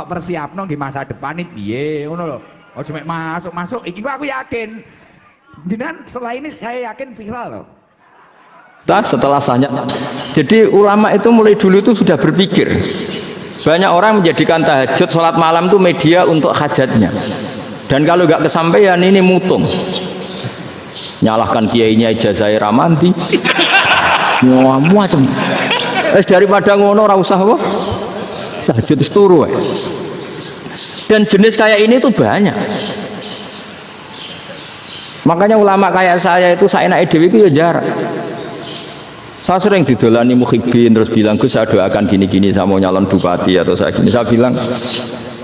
persiapno nggih masa depan iki piye ngono lho. Aja mek masuk iki aku yakin. Jenengan setelah ini saya yakin viral loh. Setelah sahnya. Jadi ulama itu mulai dulu itu sudah berpikir. Banyak orang menjadikan tahajud, sholat malam itu media untuk hajatnya. Dan kalau nggak kesampaian ini mutung. Nyalahkan kiainya ijazah ramanti. Macam. Daripada ngono ora usah apa? Tahajud turu. Dan jenis kayak ini tuh banyak. Makanya ulama kayak saya itu saenake dhewe itu ya jarak. Saya sering didolani muhibbin terus bilang, Gus saya doakan gini-gini sama nyalon bupati atau saya gini. Saya bilang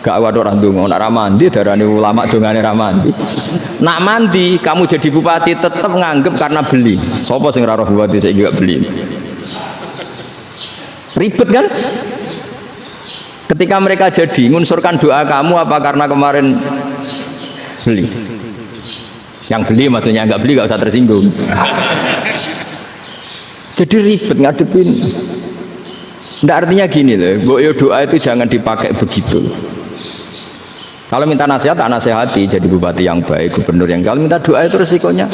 gak waduh orang dongo, nak ramandi darani ulama dongane ramandi. Nak mandi kamu jadi bupati tetap nganggep karena beli. Sopo sing ora roh bupati saya juga beli. Ribet kan? Ketika mereka jadi ngunsurkan doa kamu apa karena kemarin beli? Yang beli maksudnya nggak beli nggak usah tersinggung. Jadi ribet ngadepin. Nggak artinya gini loh, doa itu jangan dipakai begitu. Kalau minta nasihat, tak nasihati jadi bupati yang baik, gubernur yang. Kalau minta doa itu resikonya.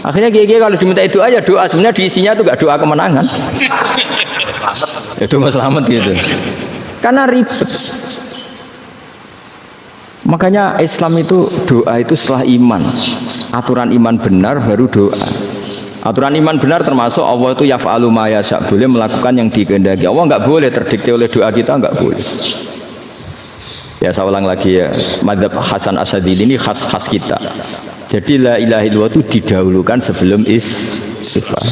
Akhirnya kalau diminta doa ya doa, sebenarnya diisinya itu nggak doa kemenangan. Itu mas selamat gitu. Karena ribet. Makanya Islam itu doa itu setelah iman. Aturan iman benar baru doa. Aturan iman benar termasuk Allah itu yaf'alu ma yasha, boleh melakukan yang dikehendaki. Allah nggak boleh terdikte oleh doa kita, nggak boleh. Ya saya ulang lagi ya, madzhab Hasan Asyadzili ini khas kita. Jadi la ilaha illallah itu didahulukan sebelum istighfar.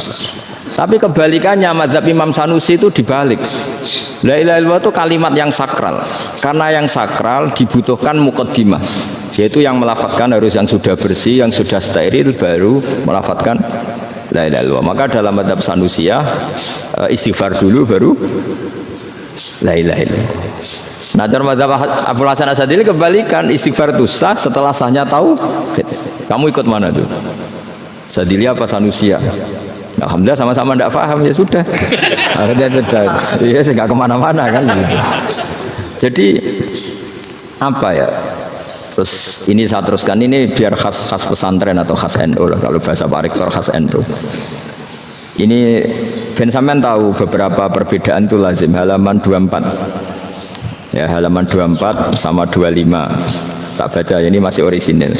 Tapi kebalikannya madzhab Imam Sanusi itu dibalik. La ilaha illallah itu kalimat yang sakral. Karena yang sakral dibutuhkan muqaddimah, yaitu yang melafadzkan harus yang sudah bersih, yang sudah steril baru melafadzkan la ilaha illallah. Maka dalam madzhab Sanusi ya istighfar dulu baru la ilaha illallah. Nah, dalam madzhab Abu Hasan Asyadzili kebalikan, istighfar itu sah setelah sahnya tauhid. Kamu ikut mana tuh? Asyadzili apa Sanusi ya? Alhamdulillah sama-sama tidak paham ya sudah. Akhirnya sudah. Iya sih nggak kemana-mana kan. Gitu. Jadi apa ya? Terus ini saya teruskan ini biar khas pesantren atau khas NU lah, kalau bahasa Pak Rektor khas NU. Ini Ben sampean tahu beberapa perbedaan itu lazim, halaman 24. Ya, halaman 24 sama 25. Tak baca ini masih orisinil.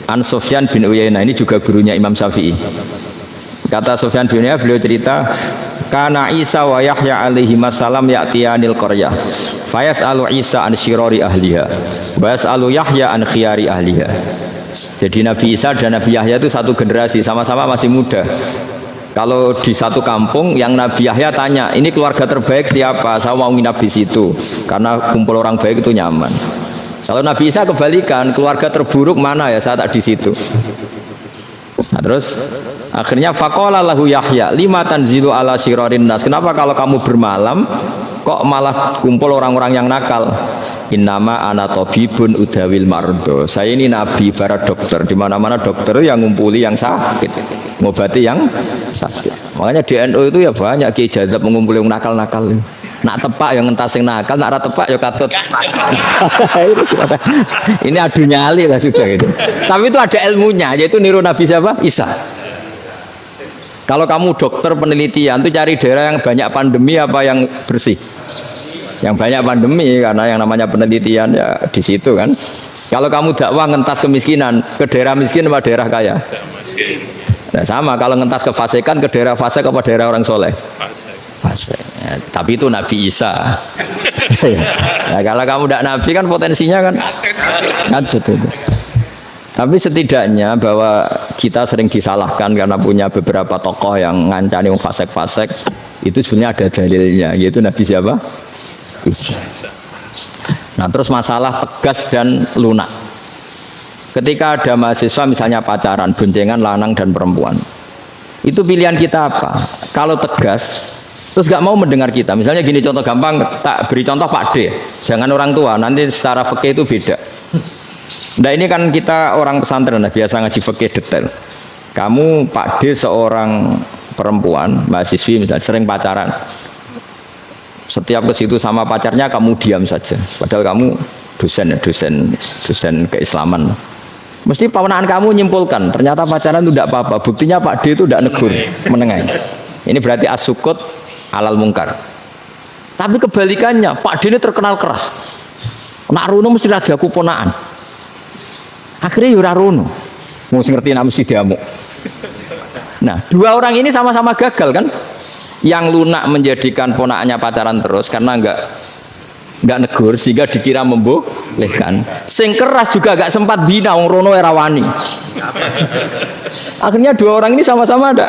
An Sufyan bin Uyainah ini juga gurunya Imam Syafi'i. Kata Sufyan bin Uyainah, beliau cerita, kana Isa wa Yahya alaihi salam ya'tiyanil qaryah. Fayas'alu Isa an syirari ahliha wa yas'alu Yahya an khiyari ahliha. Jadi Nabi Isa dan Nabi Yahya itu satu generasi, sama-sama masih muda. Kalau di satu kampung yang Nabi Yahya tanya, ini keluarga terbaik siapa? Saya mau nginap di situ karena kumpul orang baik itu nyaman. Kalau Nabi Isa kebalikan, keluarga terburuk mana ya, saya tak di situ. Nah, terus akhirnya faqala lahu Yahya lima tanzilu ala syirarin nas. Kenapa kalau kamu bermalam kok malah kumpul orang-orang yang nakal? Innama ana tabibun udawil mardo. Saya ini nabi para dokter, di mana-mana dokter yang ngumpuli yang sakit, ngobati yang sakit. Makanya di NU itu ya banyak Ki Jazab mengumpuli yang nakal-nakal. Nak tepak yang entas yang nakal, nak tepak ya katut. Ini adu nyali lah sudah gitu. Tapi itu ada ilmunya, yaitu niru Nabi siapa? Isa. Kalau kamu dokter penelitian itu cari daerah yang banyak pandemi apa yang bersih? Yang banyak pandemi, karena yang namanya penelitian ya di situ kan. Kalau kamu dakwah ngentas kemiskinan, ke daerah miskin apa daerah kaya? Nah, sama kalau ngentas kefasikan, ke daerah fasik apa daerah orang soleh? Fasik. Ya, tapi itu Nabi Isa. Nah, kalau kamu tidak Nabi kan potensinya kan ngacut itu. Tapi setidaknya bahwa kita sering disalahkan karena punya beberapa tokoh yang ngancani fasik-fasik, itu sebenarnya ada dalilnya, yaitu Nabi siapa? Isa. Nah, terus masalah tegas dan lunak. Ketika ada mahasiswa misalnya pacaran, boncengan lanang dan perempuan, itu pilihan kita apa? Kalau tegas, terus gak mau mendengar kita. Misalnya gini, contoh gampang, tak beri contoh Pak D. Jangan orang tua, nanti secara fikih itu beda. Nah ini kan kita orang pesantren, nah, biasa ngaji fikih detail. Kamu Pak D seorang perempuan, mahasiswi misalnya, sering pacaran. Setiap ke situ sama pacarnya kamu diam saja. Padahal kamu dosen keislaman. Mesti ponakan kamu nyimpulkan, ternyata pacaran itu tidak apa-apa. Buktinya Pak D itu tidak negur, menengahi. Ini berarti as-sukut alal mungkar. Tapi kebalikannya, Pak D ini terkenal keras. Nak runo mesti raja aku ponaan. Akhirnya yura runo. Mesti ngerti nak mesti diamuk. Nah, dua orang ini sama-sama gagal kan? Yang lunak menjadikan ponakannya pacaran terus karena enggak negur sehingga dikira membolehkan. Sing keras juga enggak sempat bina wong rono era wani. Akhirnya dua orang ini sama-sama enggak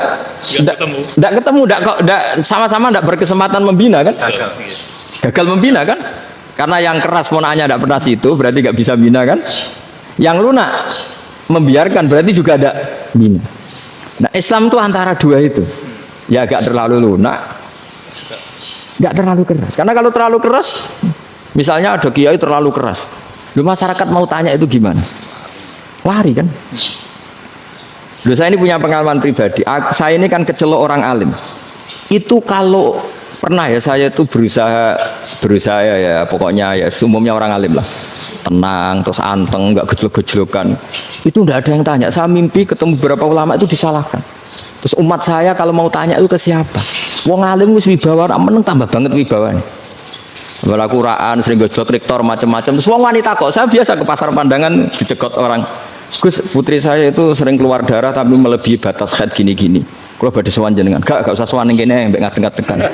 ketemu, sama-sama enggak berkesempatan membina kan? Gagal membina kan? Karena yang keras ponakannya enggak pernah situ, berarti enggak bisa bina kan? Yang lunak membiarkan berarti juga ada bina. Nah, Islam itu antara dua itu. Ya agak terlalu lunak, nggak terlalu keras. Karena kalau terlalu keras, misalnya ada kiai terlalu keras, lu masyarakat mau tanya itu gimana? Lari kan? Lu saya ini punya pengalaman pribadi. Saya ini kan kecelok orang alim. Itu kalau pernah ya saya itu berusaha ya pokoknya ya umumnya orang alim lah, tenang terus anteng, nggak gejlok-gejlokan. Itu nggak ada yang tanya. Saya mimpi ketemu beberapa ulama itu disalahkan. Terus umat saya kalau mau tanya itu ke siapa? Wong alim wis wibawa, meneng tambah banget wibawanya. Malah Quran sering gojlok rektor macam-macam. Terus wong wanita kok, saya biasa ke pasar pandangan dicegot orang. Gus, putri saya itu sering keluar darah tapi melebihi batas haid gini-gini. Kalau badhe sowan jenengan, gak usah sowan ning kene mbek ngadeg-ngadegan.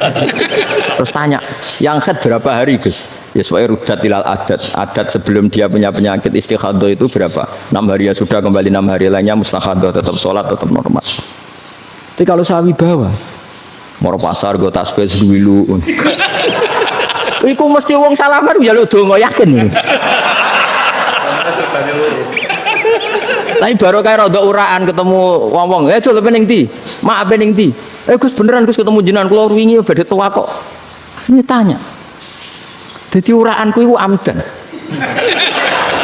Terus tanya, yang haid berapa hari, Gus? Ya supaya rudat ilal adat sebelum dia punya penyakit istighadah itu berapa? 6 hari ya sudah, kembali 6 hari lainnya mustahadah, tetap sholat, tetap normal. Tapi kalau saya wibawa, mau pasar gue tasbih seduwilu. Iku mesti wong salaman njaluk donga yakin. Tapi baru kayak rada uraan ketemu wong-wong, "Jol pening ndi? Maaf pening ndi?" Gus beneran Gus ketemu jenengan kula wingi badhe tuwa kok." Ini tanya. Dadi uraanku iku amdan.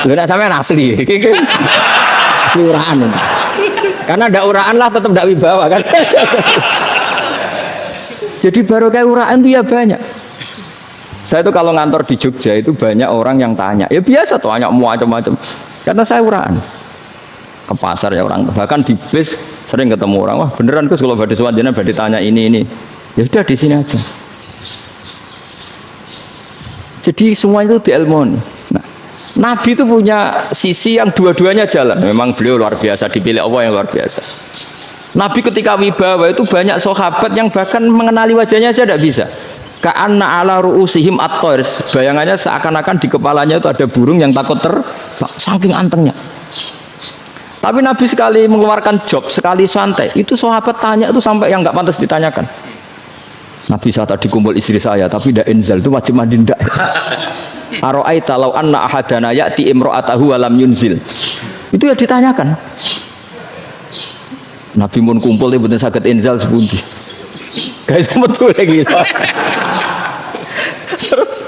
Lha nek sampean asli, iki asli uraan. Karena ndak uraan lah tetap ndak wibawa kan. Jadi baru kayak uraan itu ya banyak. Saya itu kalau ngantor di Jogja itu banyak orang yang tanya. Ya biasa tuh tanya macam-macam. Karena saya uraan. Ke pasar ya orang, bahkan di bis sering ketemu orang, wah beneran Gus kalau badhe sowan jenengan badhe tanya ini. Ya sudah di sini aja. Jadi semua itu diilmoni. Nah, Nabi itu punya sisi yang dua-duanya jalan. Memang beliau luar biasa, dipilih Allah yang luar biasa. Nabi ketika wibawa itu banyak sahabat yang bahkan mengenali wajahnya aja tidak bisa. Ka'anna ala ru'usihim at-thair. Bayangannya seakan-akan di kepalanya itu ada burung yang takut saking antengnya. Tapi Nabi sekali mengeluarkan job, sekali santai, itu sahabat tanya itu sampai yang nggak pantas ditanyakan. Nabi saat tadi kumpul istri saya, tapi tidak inzal, itu wajib mandi ndak. Aro'aita law anna ahadana ya'ti imro'atahu walam yunzil. Itu ya ditanyakan. Nabi mun kumpul itu betul sakit inzal sepundi. Guys, betul lagi. Terus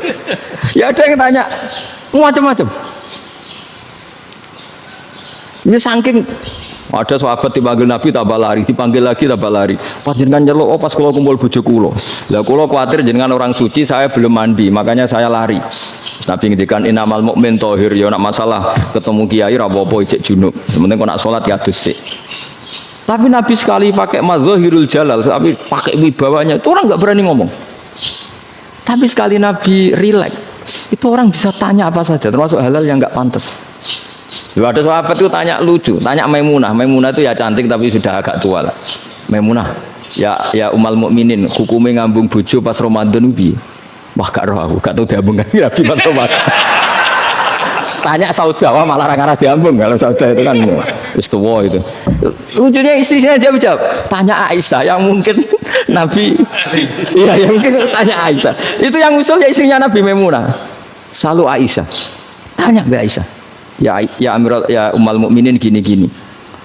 ya ada yang tanya macam-macam. Ini saking ada sahabat dipanggil Nabi tambah lari, dipanggil lagi tambah lari. Pas jenengan nyeluk, oh pas kalau kumpul bojo kula. Lah kula kuwatir jenengan orang suci, saya belum mandi, makanya saya lari. Nabi ngendikan innamal mukmin thahir, ya nak masalah ketemu kiai ra apa-apa ijek junub. Sementing kok nak salat ya adus sik. Tapi Nabi sekali pakai mazahirul jalal, tapi pakai wibawanya, itu orang enggak berani ngomong. Tapi sekali Nabi relax, itu orang bisa tanya apa saja, termasuk halal yang enggak pantas. Ada sahabat itu tanya lucu, tanya Maimunah. Maimunah itu ya cantik tapi sudah agak tua lah. Maimunah, ya umal mukminin, hukumnya ngambung bojo pas Ramadan ubi. Wah gak roh aku, gak tahu diambung kan Nabi pas Ramadan. Tanya Saudah, malah orang-orang diambung. Kalau Saudah itu kan wis tuwa itu. Lucunya istrinya aja jawab. Tanya Aisyah yang mungkin Nabi. Iya yang mungkin tanya Aisyah. Itu yang usul ya istrinya Nabi Maimunah. Selalu Aisyah. Tanya Mbak Aisyah. Ya Amirul ya umal mukminin gini-gini.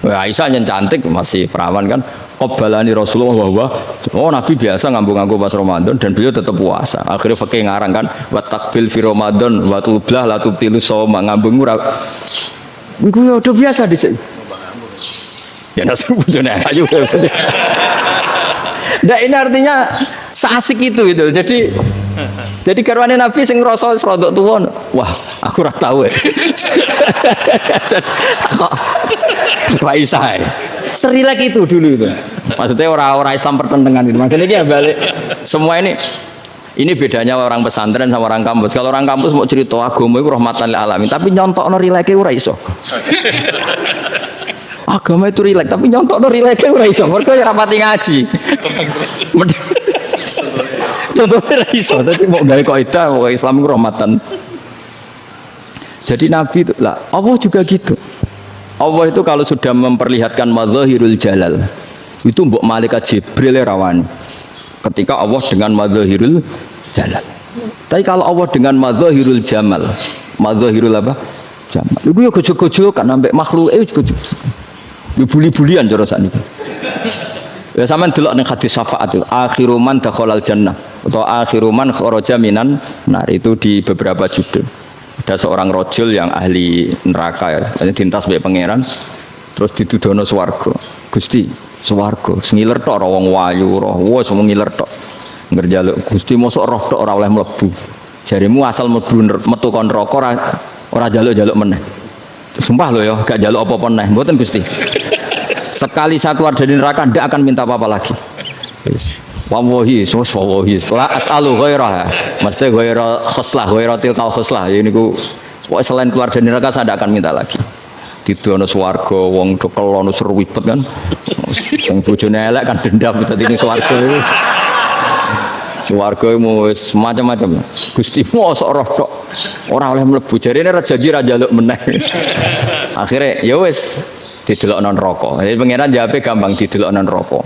Aisyah yang cantik masih perawan kan. Qabbalani Rasulullah bahwa oh Nabi biasa ngambung-ngambung pas Ramadan dan beliau tetap puasa. Akhirnya fakih ngarang kan wa takbil fi Ramadan wa tublah la tubtilu shauma ngambung ora. Iku ya udah biasa di sini. Ya nasi bojone ayu. Nah ini artinya seasik itu. Jadi Jadi garwane Nabi sing ngrasa rodok tuwa, wah, aku ora tau. Kok Raisa. Serilek itu dulu itu. Maksudnya orang Islam pertentangan itu. Makanya dia balik semua ini bedanya orang pesantren sama orang kampus. Kalau orang kampus mau cerita agama itu rahmatan lil alamin, tapi nyontokno rileke ora iso. Agama itu rilek, tapi nyontokno rileke ora iso. Mergo ora pati ngaji. Contohnya ora iso, tapi mau gawe kaidah kok Islam itu rahmatan. Jadi Nabi itu lah, Allah juga gitu. Allah itu kalau sudah memperlihatkan madzahirul jalal, itu mbok malaikat Jibril rawani. Ketika Allah dengan madzahirul jalal. Tapi kalau Allah dengan madzahirul jamal, madzahirul apa? Jamal. Itu ya gojok-gojok kan sampai makhluk gojok. Ya buli-bulian cara sakniki. Ya sampean delok ning hadis syafaat itu, akhiru man dakhalal jannah atau akhiru man kharaja minan nar, itu di beberapa judul. Ada seorang rojul yang ahli neraka ya, dintas mbek pangeran, terus ditudono swarga. Gusti, swarga ngiler tok ora wong wayu roh, wis ngiler tok. Ngerjaluk Gusti mosok roh tok ora oleh mlebu. Jarimu asal mlebu metu kon neraka ora jaluk-jaluk meneh. Sumpah lho ya, gak jaluk apa-apa meneh. Mboten Gusti. Sekali saya keluar dari neraka ndak akan minta apa-apa lagi. Wis. Wallahi, wallahi, la as'alu ghairah. Mesti ghairah khoslah, ghairah tilkal khoslah. Ya niku pokoke selain keluar dari neraka saya tidak akan minta lagi. Didono swarga wong do kelon serwibet kan. Sing bojone elek kan dendam dadi ning swarga iku. Swarga wis macam-macam. Gusti mosok roh tok ora oleh mlebu. Jarine ra janji ra njaluk meneh. Akhire ya wis didelokno neraka. Jadi pangeran jawabe gampang, didelokno neraka.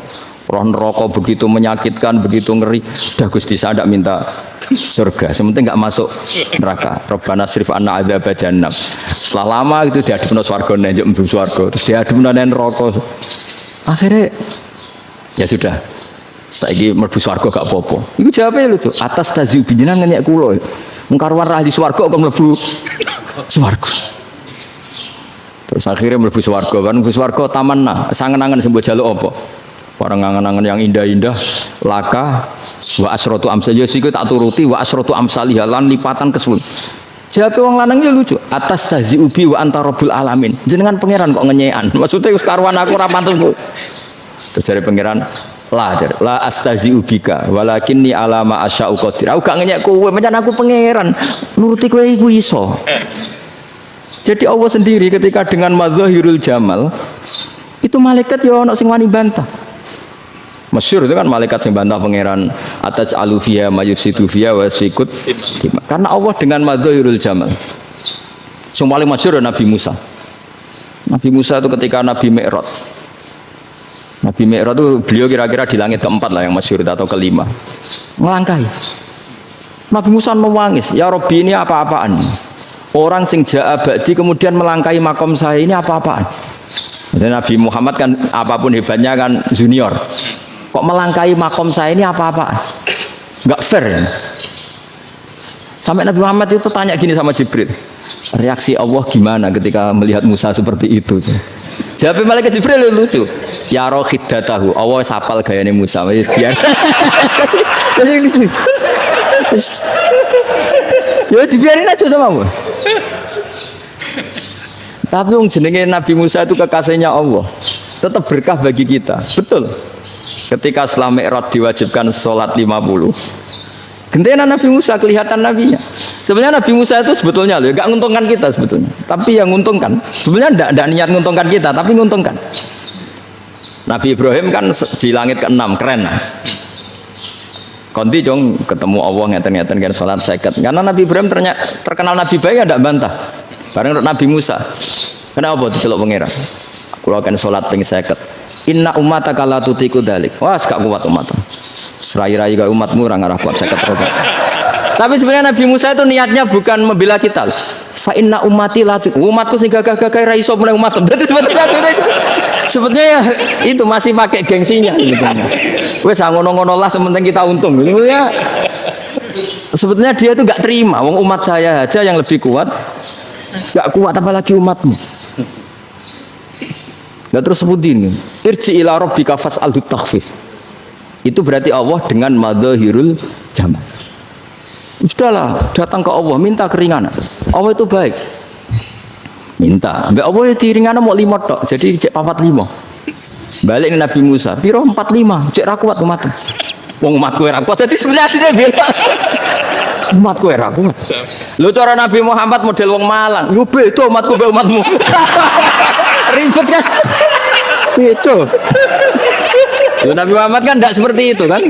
Roh neraka begitu menyakitkan, begitu ngeri. Sudah Gusti saya tidak minta surga, sementing nggak masuk neraka. Rabbana srif anna adzab jahannam. Setelah lama itu diadepno swarga njuk mlebu swarga, terus diadepno neraka. Akhirnya ya sudah. Saiki mlebu swarga gak apa-apa. Iku jawabe lho, Cuk. Atas taziu binjenengan ngenyek kula. Mung karuan ra di swarga kok mlebu swarga. Terus akhirnya mlebu swarga, kan mlebu swarga tamanna, sangen-angen sing mbok jaluk apa? Barang angan-angan yang indah-indah, laka wa asratu amsal ya siku tak turuti wa asratu amsalih lan lipatan ke 10. Jawab wong lanang ya lucu, atas tazi ubi wa anta rabbul alamin. Jenengan pangeran kok ngenyekan. Maksudnya wis karuan aku ora pantun. Terus jare pangeran, la astazi ubika walakinni alama asya'u qadir. Aku gak ngenyek kowe, pancen aku pangeran. Nuruti kowe iku iso. Jadi Allah sendiri ketika dengan madzahirul jamal itu malaikat ya ono sing wani bantah. Masyhur itu kan malaikat yang bantah pangeran atas alufia mayufsidu fiya wasfikut, karena Allah dengan madzahirul jamal. Yang paling masyhur Nabi Musa. Nabi Musa itu ketika Nabi Mi'raj. Nabi Mi'raj itu beliau kira-kira di langit keempat lah yang masyhur atau kelima. Ngelangkai. Nabi Musa nangis, ya Rabbi ini apa-apaan? Orang sing ja'a ba'di kemudian melangkai makom saya ini apa-apaan? Dan Nabi Muhammad kan apapun hebatnya kan junior. Kok melangkai makom saya ini apa-apaan? Enggak fair. Ya? Sampai Nabi Muhammad itu tanya gini sama Jibril. Reaksi Allah gimana ketika melihat Musa seperti itu? Jawab malaikat Jibril lucu. Ya rohidatahu. Allah sapal gayane Musa. Biar. Jadi lucu. Ya dibiarin aja sama Allah. Tapi yang jenenge Nabi Musa itu kekasihnya Allah, tetap berkah bagi kita. Betul. Ketika setelah Mi'raj diwajibkan sholat 50, gentena Nabi Musa kelihatan nabinya. Sebenarnya Nabi Musa itu sebetulnya loh, gak nguntungkan kita sebetulnya. Tapi yang nguntungkan, sebenarnya tidak niat nguntungkan kita, tapi nguntungkan. Nabi Ibrahim kan di langit ke-6, keren. Konti jong ketemu Allah ngeten-ngeten kan sholat seket. Karena Nabi Ibrahim terkenal Nabi baik, tidak bantah. Bareng Nabi Musa, kenapa diceluk pangeran? Aku akan sholat ping 50. Inna ummataka la tutiku dalik. Wah, gak kuat umat. Serai-rai gak umatmu ora ngarah kuat 50 rokaat. Tapi sebenarnya Nabi Musa itu niatnya bukan membela kita. Fa inna ummati la umatku sing gagah-gagah ra iso meneng umat. Berarti sebetulnya ya, itu masih pakai gengsinya gitu. Wes ngono-ngono lah sementing kita untung. Sebetulnya dia itu gak terima. Wong umat saya aja yang lebih kuat. Gak kuat apalagi umatmu. Gak terus sebutin irji ila rabbika fas'alhu takhfif. Itu berarti Allah dengan madzahirul jamal. Sudahlah, datang ke Allah, minta keringanan. Allah itu baik. Minta. Mbak Allah ya diringanan mau 5 tok, jadi cek 45. Balik Nabi Musa, piro 45, cek ra kuat umat. Wong umatku ora kuat, jadi sebenarnya bilang umatku ora kuat. Lho cara Nabi Muhammad model wong Malang, yo beda umatku mbek umatmu. Ribet kan? Beda. Lho Nabi Muhammad kan enggak seperti itu kan?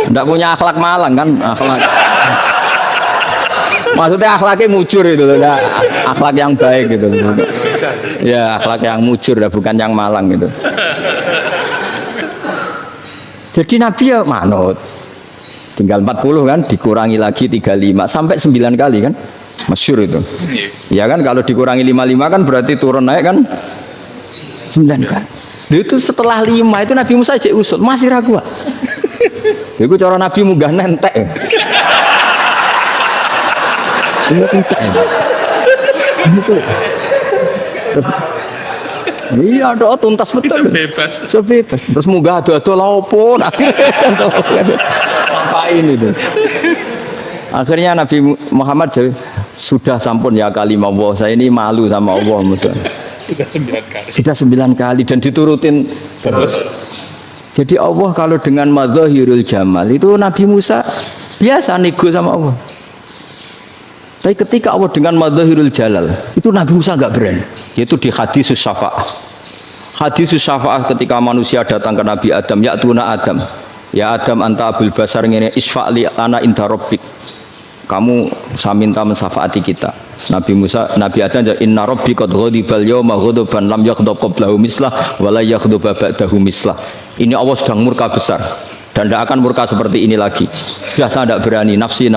Enggak punya akhlak Malang kan, akhlak. Maksudnya akhlaknya mujur itu loh, akhlak yang baik gitu loh. Ya akhlak yang mujur, bukan yang Malang gitu. Jadi Nabi ya manut. Tinggal 40 kan, dikurangi lagi 35 sampai 9 kali kan, masyhur itu. Ya kan kalau dikurangi 55 kan berarti turun naik kan 9 kali. Itu setelah 5 itu Nabi Musa cek usut masih ragu. Itu cara Nabi munggah nentek. Ini entek ya. Iya, ada tuntas betul. Sebebas. Terus munggah ado-ado laopon. Ngapain itu? Akhirnya Nabi Muhammad sudah sampun ya kalimah Allah. Saya ini malu sama Allah. Sudah 9 kali dan diturutin terus. Jadi Allah kalau dengan madzahirul jamal itu Nabi Musa biasa nego sama Allah. Tapi ketika Allah dengan madzahirul jalal itu Nabi Musa enggak berani. Yaitu di hadis syafa'ah. Hadis syafa'ah ketika manusia datang ke Nabi Adam, ya tuna Adam. Ya Adam anta abul basar ngene isfa'li ana inda rabbik. Kamu saya minta mensafaati kita. Nabi Musa, Nabi Adam inna rabbi qad ghadibal yawma ghadaban lam yaghdab qablahu mislah wa la yaghdab ba'dahu mislah. Ini Allah sedang murka besar dan tidak akan murka seperti ini lagi. Sudah saya tidak berani, nafsi.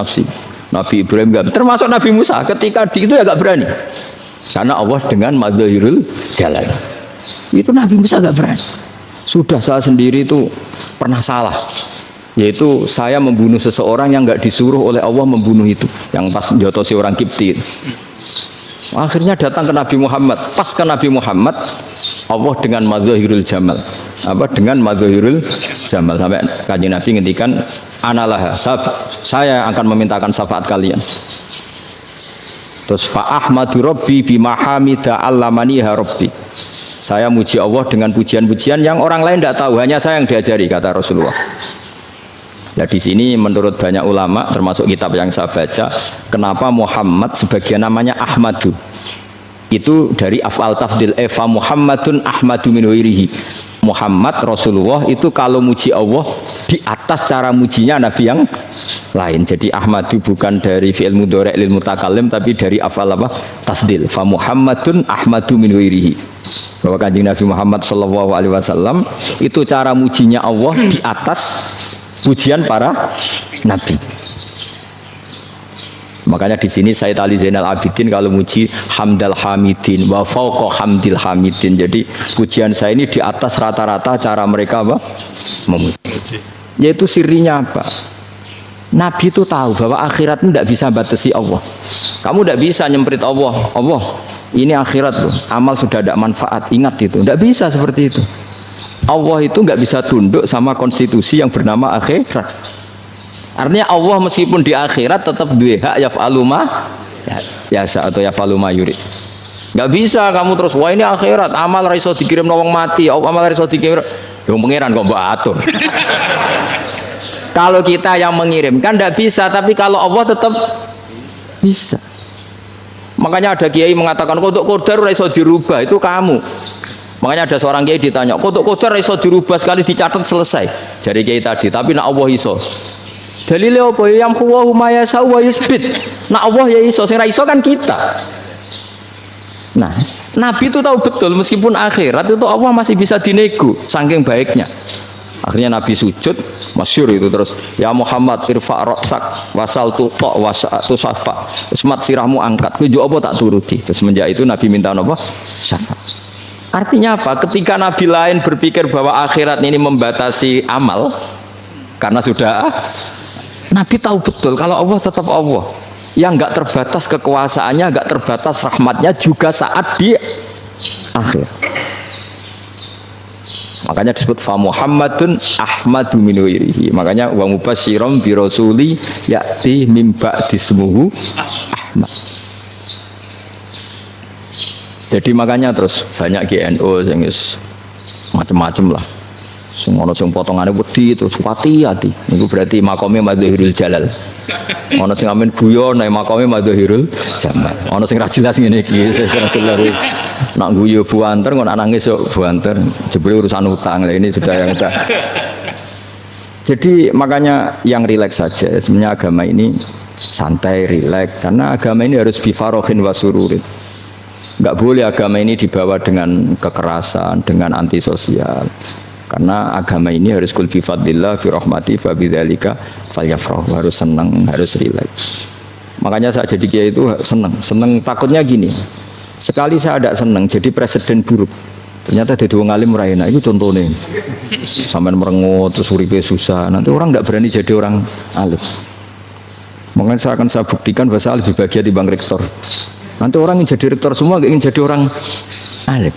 Nabi Ibrahim enggak, termasuk Nabi Musa ketika itu ya enggak berani. Karena Allah dengan madzahirul jalal. Itu Nabi Musa enggak berani. Sudah saya sendiri itu pernah salah. Yaitu saya membunuh seseorang yang enggak disuruh oleh Allah membunuh itu, yang pas jotosi orang Kipti. Akhirnya datang ke Nabi Muhammad. Pas ke Nabi Muhammad, Allah dengan madzahirul jamal. Dengan madzahirul jamal sampai Kanjeng Nabi ngendikan analah, saya akan memintakan syafaat kalian. Terus fa ahmadu rabbi bima hamida allamaniha rabbi. Saya muji Allah dengan pujian-pujian yang orang lain tidak tahu, hanya saya yang diajari, kata Rasulullah. Ya di sini menurut banyak ulama termasuk kitab yang saya baca, kenapa Muhammad sebagian namanya Ahmadu? Itu dari af'al tafdil fa Muhammadun Ahmadu min ghairihi. Muhammad Rasulullah itu kalau muji Allah di atas cara mujinya nabi yang lain. Jadi Ahmadu bukan dari fi'il mudhari' lil mutakallim tapi dari af'al apa? Tafdil. Fa Muhammadun Ahmadu min ghairihi. Bahwa Kanjeng Nabi Muhammad sallallahu alaihi wasallam itu cara mujinya Allah di atas pujian para nabi. Makanya di sini Sayyid Ali Zainal Abidin kalau muji hamdal hamidin wa fauqa hamdil hamidin. Jadi pujian saya ini di atas rata-rata cara mereka apa? Memuji. Yaitu sirinya apa? Nabi itu tahu bahwa akhirat itu tidak bisa batasi Allah. Kamu tidak bisa nyemprit Allah. Allah, ini akhirat loh. Amal sudah tidak manfaat. Ingat itu. Tidak bisa seperti itu. Allah itu nggak bisa tunduk sama konstitusi yang bernama akhirat. Artinya Allah meskipun di akhirat tetap duwe hak yaf'alu ma yasa atau yaf'alu ma yurid. Nggak bisa kamu terus wah ini akhirat amal ra iso dikirim wong mati, amal ra iso dikirim wong pangeran kok mbok atur. Kalau kita yang mengirimkan nggak bisa, tapi kalau Allah tetap bisa. Makanya ada kiai mengatakan kodok qadar ra iso dirubah, itu kamu. Makanya ada seorang kiai ditanya, kodok qadar ra iso dirubah sekali dicatat selesai. Jadi kiai tadi, tapi nak Allah iso. Dalile apa yang huwa ma yasha wa yusbit. Nak Allah ya iso, sing ra iso kan kita. Nah, Nabi itu tahu betul meskipun akhirat itu Allah masih bisa dinego saking baiknya. Akhirnya Nabi sujud, masyhur itu terus, ya Muhammad irfa' ra'sak wasal tuqa wasa'tu safa. Semat sirahmu angkat, kowe apa tak turuti. Terus semenjak itu Nabi minta apa? Syafaat. Artinya apa? Ketika Nabi lain berpikir bahwa akhirat ini membatasi amal karena sudah Nabi tahu betul kalau Allah tetap Allah yang enggak terbatas kekuasaannya, enggak terbatas rahmatnya juga saat di akhir. Makanya disebut fa Muhammadun Ahmadu min ghairihi. Makanya wa mubasysyiran bi rasuli ya'ti mim ba'di ismuhu Ahmad. Jadi makanya terus banyak GNO yang macam-macam lah. Sing ono sing potongane wedi terus hati-hati. Niku berarti makome Madzhirul Jalal. Ono sing amen guyon nek makome Madzhirul Jamal. Ono sing ra jelas ngene iki, sing ra jelas. Nak guyu buanter ngono nangis kok buanter. Jebule urusan utang. Lah ini sudah yang udah. Jadi makanya yang rileks saja. Sebenarnya agama ini santai, rileks karena agama ini harus bifarohin wasururin. Enggak boleh agama ini dibawa dengan kekerasan, dengan antisosial. Karena agama ini harus kul bi fadlillah fi rahmati fa bidzalika falyafrahu, harus senang, harus rileks. Makanya saya jadi kiai itu senang takutnya gini. Sekali saya tidak senang jadi presiden buruk. Ternyata jadi wong alim ra enak, itu contohnya. Sampean merengut terus uripe susah, nanti orang enggak berani jadi orang alim. Makanya saya buktikan bahwa saya lebih bahagia dibanding rektor. Nanti orang yang jadi rektor semua ingin jadi orang alim.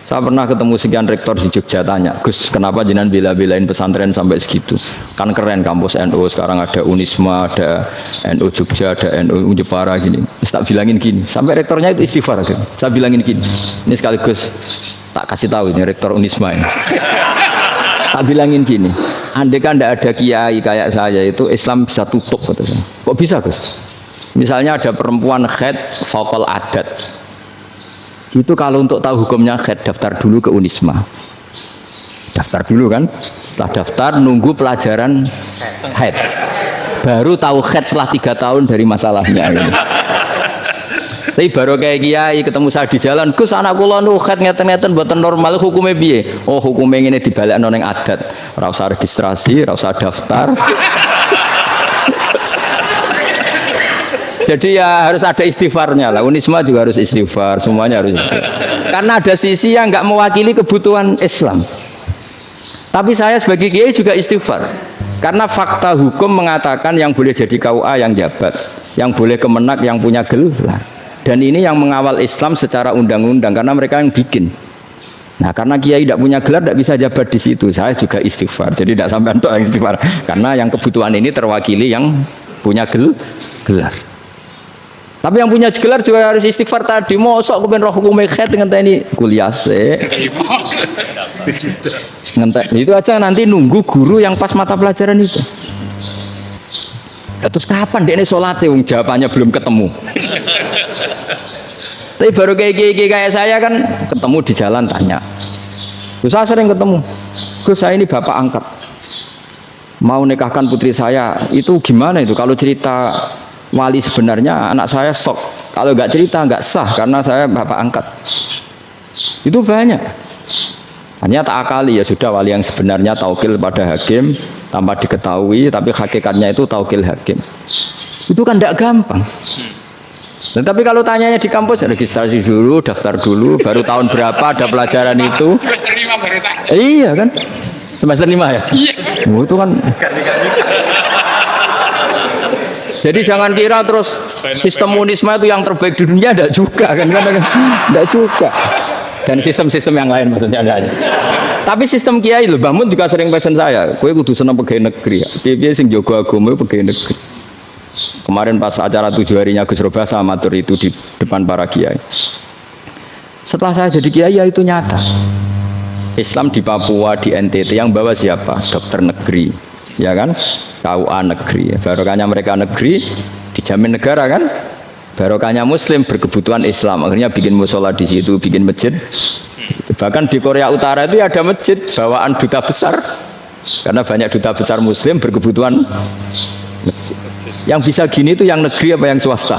Saya pernah ketemu sekian rektor di Jogja, tanya, Gus, kenapa jenengan bela-belain pesantren sampai segitu? Kan keren kampus NU, sekarang ada Unisma, ada NU Jogja, ada NU Jepara gini. Tak bilangin gini, sampai rektornya itu istighfar. Gitu. Saya bilangin gini, ini sekaligus tak kasih tahu ini rektor Unisma ini. Tak bilangin gini, andai kan tidak ada kiai kayak saya itu Islam bisa tutup. Gitu. Kok bisa, Gus? Misalnya ada perempuan haid faqal adat. Itu kalau untuk tahu hukumnya haid daftar dulu ke Unisma. Daftar dulu kan? Setelah daftar nunggu pelajaran haid. Baru tahu haid setelah 3 tahun dari masalahnya. Tapi baru kayak kiai ketemu saya di jalan, Gus anak kula nu haid ngeten-ngeten mboten normal hukumnya piye? Oh hukumnya ngene dibalekno ning adat. Ora usah registrasi, ora usah daftar. Jadi ya harus ada istighfarnya lah. Unisma juga harus istighfar, semuanya harus istighfar. Karena ada sisi yang nggak mewakili kebutuhan Islam. Tapi saya sebagai kiai juga istighfar. Karena fakta hukum mengatakan yang boleh jadi KUA yang jabat, yang boleh kemenak yang punya gelar. Dan ini yang mengawal Islam secara undang-undang karena mereka yang bikin. Nah karena kiai tidak punya gelar tidak bisa jabat di situ. Saya juga istighfar. Jadi tidak sampai untuk yang istighfar. Karena yang kebutuhan ini terwakili yang punya gelar. Tapi yang punya gelar juga harus istighfar tadi. Mosok kepen roh hukum haid ngenteni kuliah se. Itu aja nanti nunggu guru yang pas mata pelajaran itu. Ya, terus kapan dia sholatnya? Jawabannya belum ketemu. Tapi baru kayak saya kan ketemu di jalan tanya. Terus saya sering ketemu. Gus saya ini bapak angkat. Mau nikahkan putri saya. Itu gimana itu? Kalau cerita wali sebenarnya anak saya sok. Kalau nggak cerita nggak sah karena saya bapak angkat. Itu banyak. Hanya tak akali ya sudah wali yang sebenarnya taukil pada hakim tanpa diketahui tapi hakikatnya itu taukil hakim. Itu kan tidak gampang. Dan tapi kalau tanyanya di kampus registrasi dulu, daftar dulu, baru tahun berapa ada pelajaran itu? Semester 5 baru tak. Iya kan? Semester 5 ya? Iya. Oh, itu kan. Jadi jangan kira terus sistem Unisma itu yang terbaik di dunia, tidak juga kan? Tidak juga. Dan sistem-sistem yang lain maksudnya ada. Tapi sistem kiai loh, Bamun juga sering pesen saya, kowe kudu seneng pegawai negeri. Piye-piye sing jaga agama pegawai negeri. Kemarin pas acara 7 harinya Gus Robasa matur itu di depan para kiai. Setelah saya jadi kiai ya itu nyata. Islam di Papua, di NTT yang bawa siapa? Dokter negeri, ya kan? KUA negeri. Barokahnya mereka negeri dijamin negara kan? Barokahnya Muslim berkebutuhan Islam. Akhirnya bikin musola di situ, bikin masjid. Bahkan di Korea Utara itu ada masjid bawaan duta besar. Karena banyak duta besar Muslim berkebutuhan masjid. Yang bisa gini itu yang negeri apa yang swasta?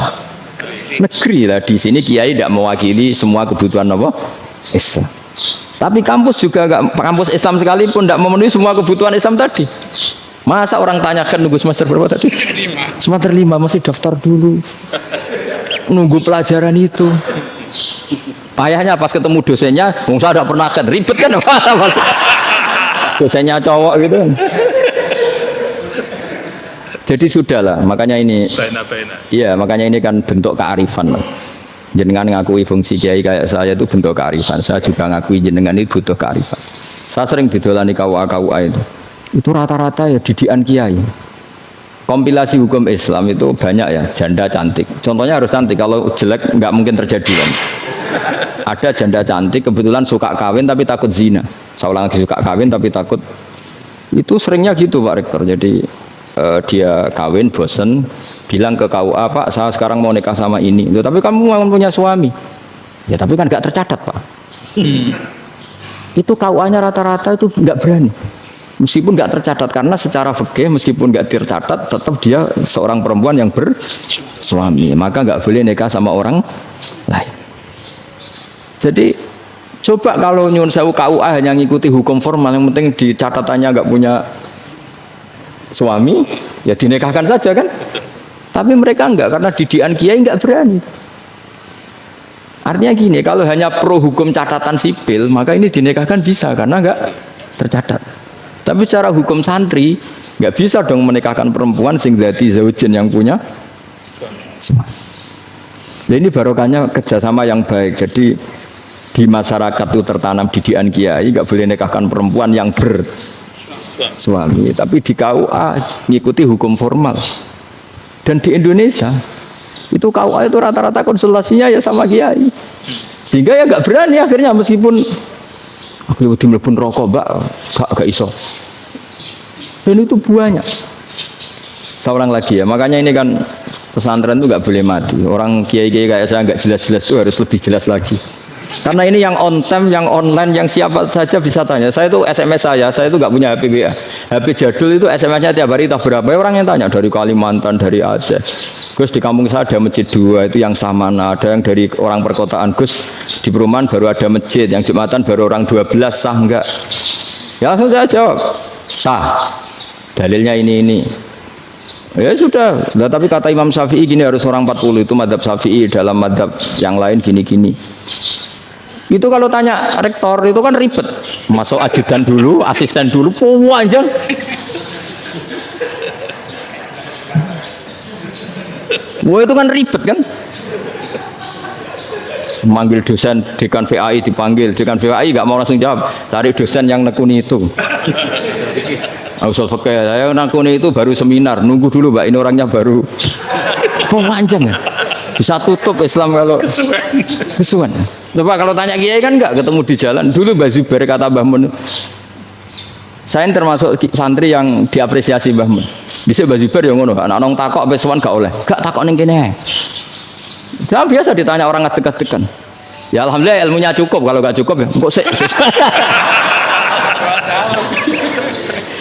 Negeri lah. Di sini kiai tidak mewakili semua kebutuhan apa? Islam. Tapi kampus juga enggak, kampus Islam sekalipun tidak memenuhi semua kebutuhan Islam tadi. Masa orang tanyakan nunggu semester berapa tadi? Semester 5 masih daftar dulu. Nunggu pelajaran itu. Payahnya pas ketemu dosennya, saya tidak pernah kan ribet kan? Pas dosennya cowok gitu. Jadi sudahlah, makanya ini, iya makanya ini kan bentuk kearifan. Jenengan ngakui fungsi kiai kayak saya itu bentuk kearifan. Saya juga ngakui jenengan ini butuh kearifan. Saya sering didolani KUA itu. Itu rata-rata ya didikan kiai. Kompilasi hukum Islam itu banyak ya, janda cantik. Contohnya harus cantik, kalau jelek nggak mungkin terjadi kan. Ada janda cantik kebetulan suka kawin tapi takut zina. Saya ulang lagi, suka kawin tapi takut. Itu seringnya gitu Pak Rektor. Jadi dia kawin bosen, bilang ke KUA, Pak saya sekarang mau nikah sama ini. Tapi kamu mau punya suami. Ya tapi kan nggak tercatat Pak. Itu KUA-nya rata-rata itu nggak berani, meskipun nggak tercatat, karena secara fikih meskipun nggak tercatat tetap dia seorang perempuan yang bersuami, maka nggak boleh nikah sama orang lain. Jadi coba kalau nyun sewu KUA hanya ngikuti hukum formal, yang penting di catatannya nggak punya suami, ya dinikahkan saja kan. Tapi mereka enggak, karena didikan kiai nggak berani. Artinya gini, kalau hanya pro hukum catatan sipil, maka ini dinikahkan bisa karena enggak tercatat. Tapi secara hukum santri enggak bisa dong menikahkan perempuan sing dadi zaujin yang punya suami. Nah, ini barokahnya kerjasama yang baik. Jadi di masyarakat itu tertanam didikan kiai, enggak boleh nikahkan perempuan yang bersuami. Tapi di KUA ngikuti hukum formal. Dan di Indonesia itu KUA itu rata-rata konsultasinya ya sama kiai, sehingga ya nggak berani akhirnya, meskipun aku udah mlebu rokok mbak gak iso. Dan itu banyak. Seorang lagi ya, makanya ini kan pesantren itu nggak boleh mati. Orang kiai-kiai kayak saya nggak jelas-jelas itu harus lebih jelas lagi. Karena ini yang on time, yang online, yang siapa saja bisa tanya. Saya itu SMS saya itu nggak punya HP WA. HP jadul itu SMS-nya tiap hari tak berapa. Orang yang tanya dari Kalimantan, dari Aceh. Gus di kampung saya ada masjid 2 itu yang Samana, ada yang dari orang perkotaan. Gus di perumahan baru ada masjid, yang Jumatan baru orang 12, sah enggak? Ya langsung saya jawab, sah. Dalilnya ini. Ya sudah. Nah, tapi kata Imam Syafi'i gini, harus orang 40, itu madzhab Syafi'i, dalam madzhab yang lain gini-gini. Itu kalau tanya rektor itu kan ribet, masuk ajudan dulu, asisten dulu, panjang. Wah itu kan ribet kan? Manggil dosen dekan VAI, dipanggil dekan VAI nggak mau langsung jawab, cari dosen yang nekuni itu. Usul fikih saya nekuni itu baru seminar, nunggu dulu mbak, ini orangnya baru. Panjang kan? Bisa tutup Islam kalau kesuwen. Coba kalau tanya kiai kan enggak, ketemu di jalan. Dulu Mbah Zubair kata Mbah Mun, saya termasuk santri yang diapresiasi Mbah Mun. Bisa Mbah Zubair yang ngono, anak nong takok besuan gak oleh, gak takok ning kene. Saya biasa ditanya orang ngadeg-adegan. Ya alhamdulillah ilmunya cukup, kalau gak cukup ya kok sik.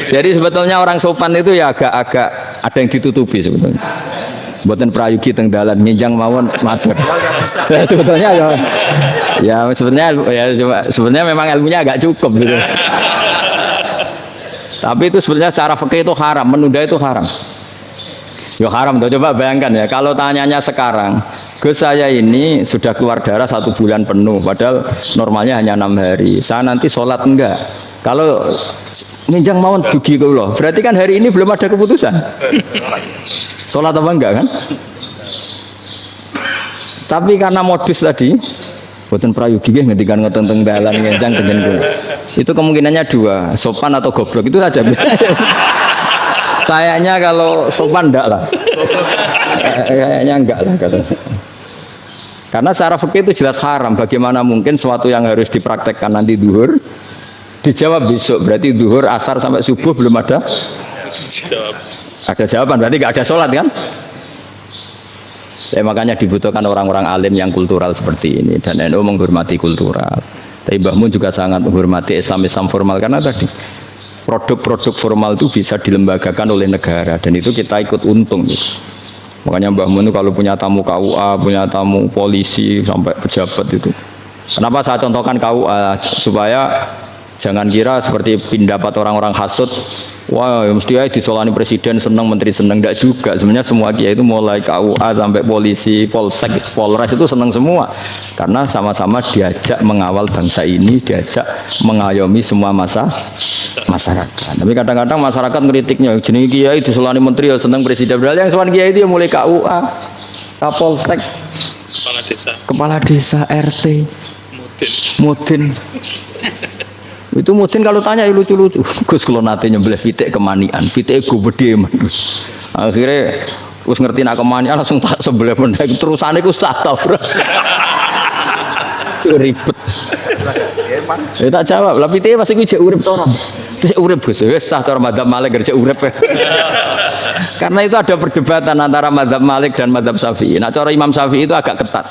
Jadi sebetulnya orang sopan itu ya agak-agak ada yang ditutupi sebetulnya. Buatan prayogi teng dalan nginjang mawon matur. Sebetulnya ya sebenarnya memang ilmunya agak cukup gitu. Tapi itu sebenarnya secara fikih itu haram, menunda itu haram. Ya haram tuh, coba bayangkan ya, kalau tanyanya sekarang, Gus saya ini sudah keluar darah 1 bulan penuh, padahal normalnya hanya 6 hari. Saya nanti sholat enggak? Kalau nginjang mawon dugi kula, berarti kan hari ini belum ada keputusan. Sholat apa enggak kan? Tapi karena modus tadi, boten prayogi nggih ngendikan ngoten teng dalan ngenjang tengen kula. Itu kemungkinannya 2, sopan atau goblok, itu saja. Kayaknya kalau sopan enggak lah. Kayaknya enggak lah kata. Karena secara fikih itu jelas haram. Bagaimana mungkin suatu yang harus dipraktekkan nanti duhur dijawab besok, berarti duhur, asar sampai subuh belum ada jawaban, berarti nggak ada sholat kan? Ya, makanya dibutuhkan orang-orang alim yang kultural seperti ini, dan NU menghormati kultural. Tapi Mbah Mun juga sangat menghormati Islam formal, karena tadi produk-produk formal itu bisa dilembagakan oleh negara, dan itu kita ikut untung gitu. Makanya Mbah Mun kalau punya tamu KUA, punya tamu polisi sampai pejabat itu. Kenapa saya contohkan KUA? Supaya jangan kira seperti pendapat orang-orang hasud, wah mesti aja disolani presiden seneng, menteri seneng. Enggak juga. Sebenarnya semua kiai itu mulai KUA sampai polisi, polsek, polres itu seneng semua, karena sama-sama diajak mengawal bangsa ini, diajak mengayomi semua masyarakat. Tapi kadang-kadang masyarakat ngeritiknya, jenenge kiai disolani menteri ya seneng, presiden. Padahal yang sowan kiai itu ya mulai KUA, kapolsek, kepala desa, RT, mudin. Itu mungkin kalau tanya ya lucu-lucu. Gus kalau nate nyembelih pitik kemanian, pitik gue gede man. Akhirnya Gus ngerti nak kemanian langsung tak sebelah meneh. Terusane ku sah ta ora. Ribet. Ya tak jawab, lah pitike pasti ku jek urip to ora. Terus urip Gus, wis sah to madzhab Malik jek urip. Karena itu ada perdebatan antara madzhab Malik dan madzhab Syafi'i. Nah, cara Imam Syafi'i itu agak ketat.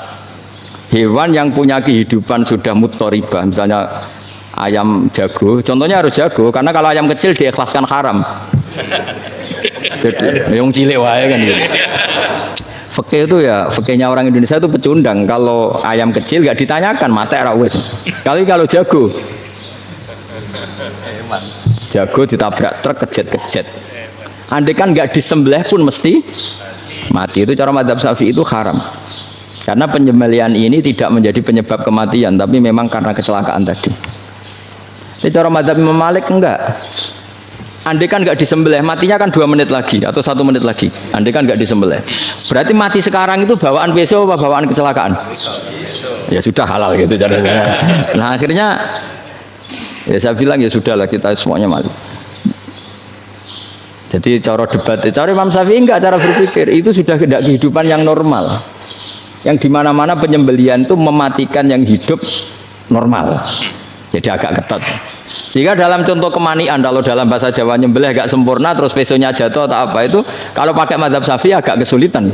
Hewan yang punya kehidupan sudah muttoribah, misalnya ayam jago, contohnya harus jago, karena kalau ayam kecil diikhlaskan haram. Jadi, yang cilik wae kan gitu. Fikih itu ya, fikihnya orang Indonesia itu pecundang. Kalau ayam kecil nggak ditanyakan, mate ra wis. Kalau jago, jago ditabrak truk kejet-kejet. Andai kan nggak disembelih pun mesti mati. Itu cara madzhab Syafi'i itu haram. Karena penyembelihan ini tidak menjadi penyebab kematian, tapi memang karena kecelakaan tadi. Jadi cara madzhab Imam Malik enggak. Andai kan nggak disembelih, matinya kan 2 menit lagi atau 1 menit lagi. Andai kan nggak disembelih, berarti mati sekarang itu bawaan pisau apa bawaan kecelakaan? Ya sudah halal gitu caranya. Nah akhirnya ya saya bilang ya sudahlah kita semuanya mati. Jadi cara debat, cara Imam Syafi'i enggak, cara berpikir itu sudah tidak kehidupan yang normal. Yang dimana-mana penyembelihan itu mematikan yang hidup normal. Jadi agak ketat. Sehingga dalam contoh kemanian, kalau dalam bahasa Jawa nyembelih agak sempurna, terus pesonya jatuh atau apa itu, kalau pakai madzhab Syafi'i agak kesulitan.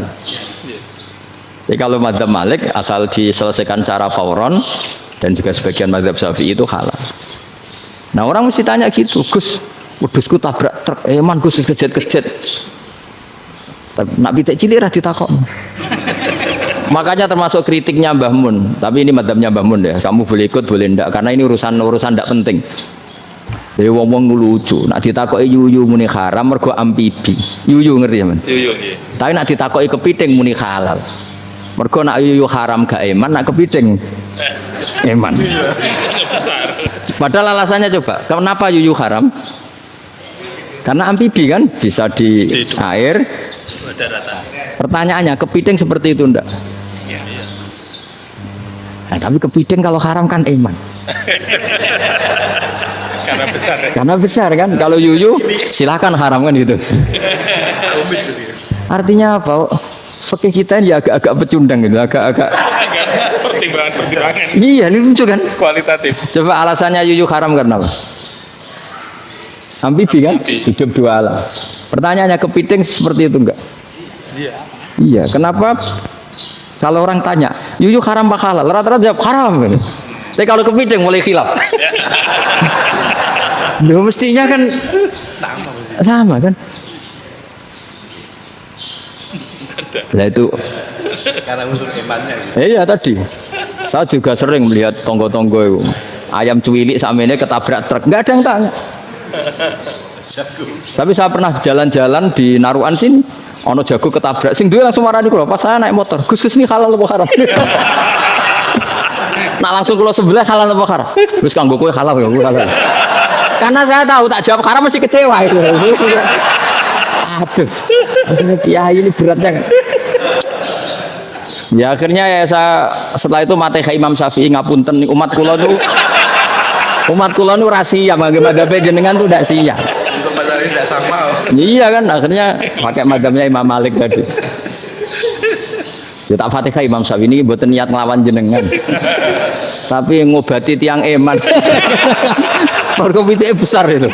Jadi kalau madzhab Malik asal diselesaikan secara fauron, dan juga sebagian madzhab Syafi'i itu halal. Nah orang mesti tanya gitu, Gus, wedhusku tabrak truk, man Gus kejet-kejet. Nak pitik cilik ra ditakok. Makanya termasuk kritiknya Mbah Mun, tapi ini madzhabnya Mbah Mun ya. Kamu boleh ikut boleh ndak, karena ini urusan ndak penting. Jadi wong-wong lucu, nak ditakoki yuyu muni haram mergo amfibi. Yuyu ngerti ya, Man? Yuyu nggih. Tapi nak ditakoki kepiting muni halal. Mergo nak yuyu haram gak eman, nak kepiting eman. Padahal alasannya coba, kenapa yuyu haram? Karena amfibi kan, bisa di air. Pertanyaannya, kepiting seperti itu ndak? Nah, tapi kepiting kalau haram kan eman. Karena besar ya? Karena besar kan. Kalau yuyu silakan haram kan gitu. Artinya apa? Fikih kita ini agak-agak pecundang gitu, agak-agak pertimbangan. Iya, ini lucu kan? Kualitatif. Coba alasannya yuyu haram karena apa? Amfibi kan? Hidup 2 alam. Pertanyaannya, kepiting seperti itu enggak? Iya. Iya, kenapa? Kalau orang tanya, yuyu haram apa halal? Rata-rata jawab haram. Tapi kalau kepiting mulai khilaf. Loh mestinya kan sama kan? Nah itu Karena unsur imannya. iya tadi. Saya juga sering melihat tonggo-tonggo itu. Ayam cuwilik sama ini ketabrak truk, nggak ada yang tanya. Jago. Tapi saya pernah jalan-jalan di Naruan sini, ono jago ketabrak, sing duwe langsung marani kula. Pas saya naik motor, Gus ini halal apa haram? Nah langsung kula sebelah halal apa haram? Terus kanggo kowe halal ya, halal. Karena saya tahu tak jawab haram mesti kecewa itu. Aduh, kiai ini beratnya. Ya akhirnya ya saya setelah itu mate Imam Syafi'i ngapunten umat kula nu rahasia madzhab jenengan tuh ndak siap. Untuk mazhab ini tidak sama. Iya kan akhirnya pakai madzhabnya Imam Malik tadi. Ya tak Fatihah Imam Syafi'i ini mboten niat nglawan jenengan. Tapi ngobati tiang eman. Mergo pitike besar itu.